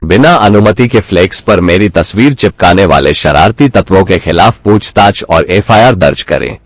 बिना अनुमति के फ्लेक्स पर मेरी तस्वीर चिपकाने वाले शरारती तत्वों के खिलाफ पूछताछ और एफआईआर दर्ज करें।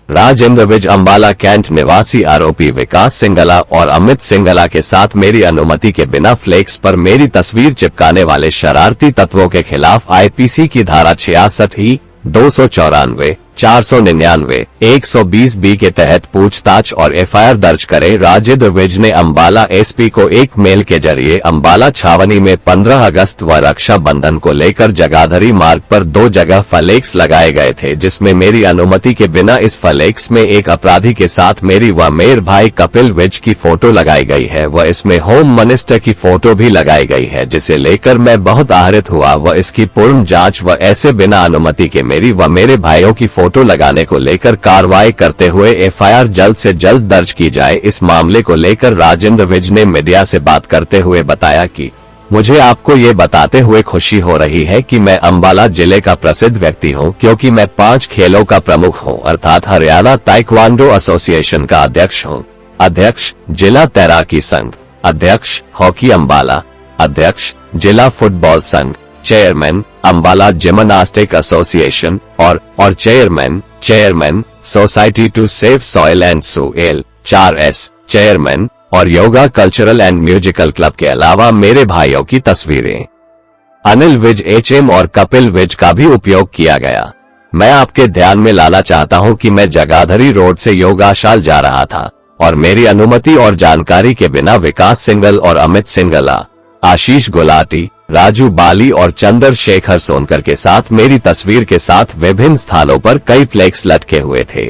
राजेंद्र विज अंबाला कैंट निवासी आरोपी विकास सिंगला और अमित सिंगला के साथ मेरी अनुमति के बिना फ्लेक्स पर मेरी तस्वीर चिपकाने वाले शरारती तत्वों के खिलाफ आईपीसी की धारा 66, 294, 499, 120 बी के तहत पूछताछ और एफआईआर दर्ज करे। राजेंद्र विज ने अंबाला एसपी को एक मेल के जरिए अंबाला छावनी में 15 अगस्त व रक्षाबंधन को लेकर जगाधरी मार्ग पर 2 जगह फ्लेक्स लगाए गए थे, जिसमें मेरी अनुमति के बिना इस फ्लेक्स में एक अपराधी के साथ मेरी व मेरे भाई कपिल विज की फोटो लगाई गई है व इसमें होम मिनिस्टर की फोटो भी लगाई गई है, जिसे लेकर मैं बहुत आहरित हुआ व इसकी पूर्ण जाँच व ऐसे बिना अनुमति के मेरी व मेरे भाइयों की फोटो लगाने को लेकर कार्रवाई करते हुए एफआईआर जल्द से जल्द दर्ज की जाए। इस मामले को लेकर राजेंद्र विज ने मीडिया से बात करते हुए बताया कि मुझे आपको ये बताते हुए खुशी हो रही है कि मैं अंबाला जिले का प्रसिद्ध व्यक्ति हूं, क्योंकि मैं 5 खेलों का प्रमुख हूं, अर्थात हरियाणा ताइक्वांडो एसोसिएशन का अध्यक्ष हूं। अध्यक्ष जिला तैराकी संघ, अध्यक्ष हॉकी अंबाला, अध्यक्ष जिला फुटबॉल संघ, चेयरमैन अंबाला जिम्नास्टिक एसोसिएशन और chairman society to save soil and soil 4S, chairman और yoga cultural and musical club के अलावा मेरे भाइयों की तस्वीरें अनिल विज HM और कपिल विज का भी उपयोग किया गया। मैं आपके ध्यान में लाना चाहता हूं कि मैं जगाधरी रोड से योगाशाल जा रहा था और मेरी अनुमति और जानकारी के बिना विकास सिंगल और अमित सिंगला, आशीष गुलाटी, राजू बाली और चंद्रशेखर सोनकर के साथ मेरी तस्वीर के साथ विभिन्न स्थानों पर कई फ्लेक्स लटके हुए थे।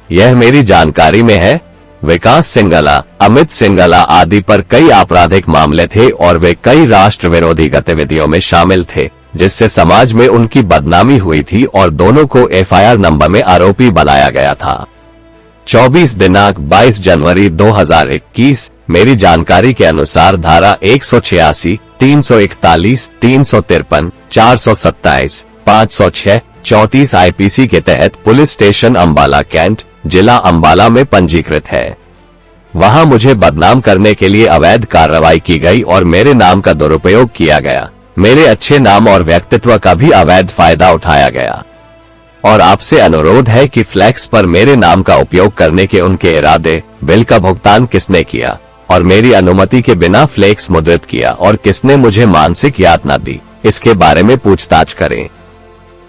यह मेरी जानकारी में है। विकास सिंगला, अमित सिंगला आदि पर कई आपराधिक मामले थे और वे कई राष्ट्र विरोधी गतिविधियों में शामिल थे, जिससे समाज में उनकी बदनामी हुई थी और दोनों को एफआईआर नंबर में आरोपी बनाया गया था। 24 दिनांक 22 जनवरी 2021 मेरी जानकारी के अनुसार धारा 186, 341, 353, 427, 506, 34 आईपीसी के तहत पुलिस स्टेशन अंबाला कैंट, जिला अंबाला में पंजीकृत है। वहां मुझे बदनाम करने के लिए अवैध कार्रवाई की गई और मेरे नाम का दुरुपयोग किया गया। मेरे अच्छे नाम और व्यक्तित्व का भी अवैध फायदा उठाया गया और आपसे अनुरोध है कि फ्लैक्स पर मेरे नाम का उपयोग करने के उनके इरादे, बिल का भुगतान किसने किया और मेरी अनुमति के बिना फ्लेक्स मुद्रित किया और किसने मुझे मानसिक यातना दी, इसके बारे में पूछताछ करें।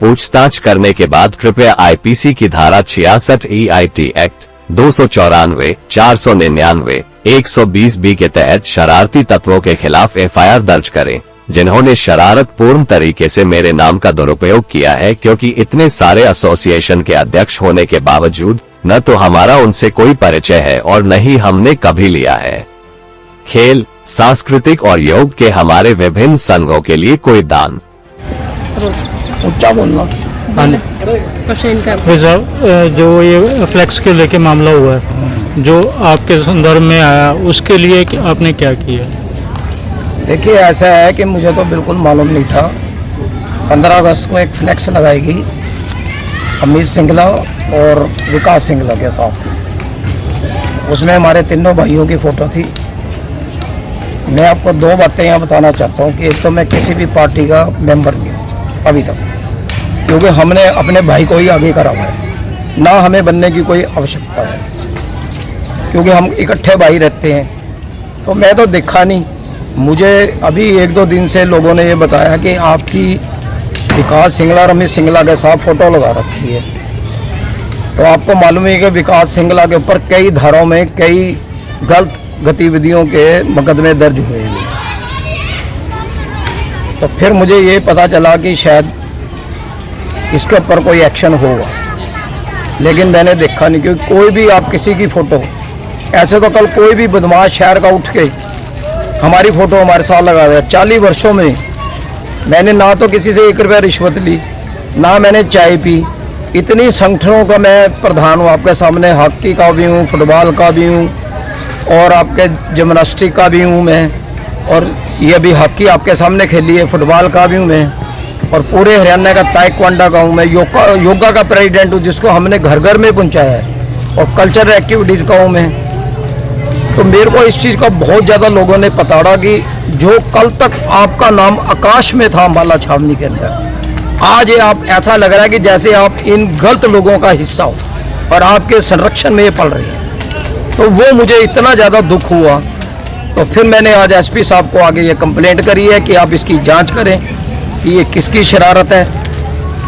पूछताछ करने के बाद कृपया आईपीसी की धारा 66 EIT एक्ट 294, 499, 120 बी के तहत शरारती तत्वों के खिलाफ एफआईआर दर्ज करें, जिन्होंने शरारतपूर्ण तरीके से मेरे नाम का दुरुपयोग किया है, क्योंकि इतने सारे एसोसिएशन के अध्यक्ष होने के बावजूद न तो हमारा उनसे कोई परिचय है और न ही हमने कभी लिया है खेल, सांस्कृतिक और योग के हमारे विभिन्न संघों के लिए कोई दान। ऊंचा बोलना। जो ये फ्लेक्स के लेके मामला हुआ है, जो आपके संदर्भ में आया, उसके लिए आपने क्या किया? देखिए, ऐसा है कि मुझे तो बिल्कुल मालूम नहीं था। 15 अगस्त को एक फ्लेक्स लगाएगी अमित सिंगला और विकास सिंगला के साथ। उसमें हमारे तीनों भाइयों की फ़ोटो थी। मैं आपको 2 बातें यहाँ बताना चाहता हूँ कि एक तो मैं किसी भी पार्टी का मेंबर नहीं हूँ अभी तक, क्योंकि हमने अपने भाई को ही आगे करा हुआ है, ना हमें बनने की कोई आवश्यकता है, क्योंकि हम इकट्ठे भाई रहते हैं। तो मैं तो देखा नहीं। मुझे अभी 1-2 दिन से लोगों ने ये बताया कि आपकी विकास सिंगला और अमित सिंगला के साथ फ़ोटो लगा रखी है। तो आपको मालूम है कि विकास सिंगला के ऊपर कई धाराओं में कई गलत गतिविधियों के मुकदमे दर्ज हुए हैं। तो फिर मुझे ये पता चला कि शायद इसके ऊपर कोई एक्शन होगा, लेकिन मैंने देखा नहीं। क्योंकि कोई भी आप किसी की फ़ोटो, ऐसे तो कल कोई भी बदमाश शहर का उठ के हमारी फ़ोटो हमारे साथ लगा दिया। 40 वर्षों में मैंने ना तो किसी से 1 रुपया रिश्वत ली, ना मैंने चाय पी। इतनी संगठनों का मैं प्रधान हूँ, आपके सामने हॉकी का भी हूँ, फुटबॉल का भी हूँ और आपके जिम्नास्टिक का भी हूँ मैं, और ये भी हॉकी आपके सामने खेली है, फुटबॉल का भी हूँ मैं, और पूरे हरियाणा का ताइक्वांडो का हूँ मैं, योगा का प्रेसिडेंट हूँ, जिसको हमने घर घर में पहुँचाया है, और कल्चरल एक्टिविटीज़ का हूँ मैं। तो मेरे को इस चीज़ का बहुत ज़्यादा लोगों ने पताड़ा कि जो कल तक आपका नाम आकाश में था अम्बाला छावनी के अंदर, आज ये आप ऐसा लग रहा है कि जैसे आप इन गलत लोगों का हिस्सा हो और आपके संरक्षण में ये पड़ रही है। तो वो मुझे इतना ज़्यादा दुख हुआ, तो फिर मैंने आज एसपी साहब को आगे ये कंप्लेंट करी है कि आप इसकी जांच करें कि ये किसकी शरारत है,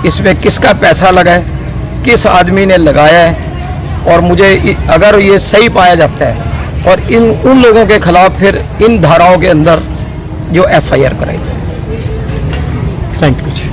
इसमें किसका पैसा लगा है, किस आदमी ने लगाया है, और मुझे अगर ये सही पाया जाता है और उन लोगों के खिलाफ फिर इन धाराओं के अंदर जो FIR कराई जाए। Thank you ji.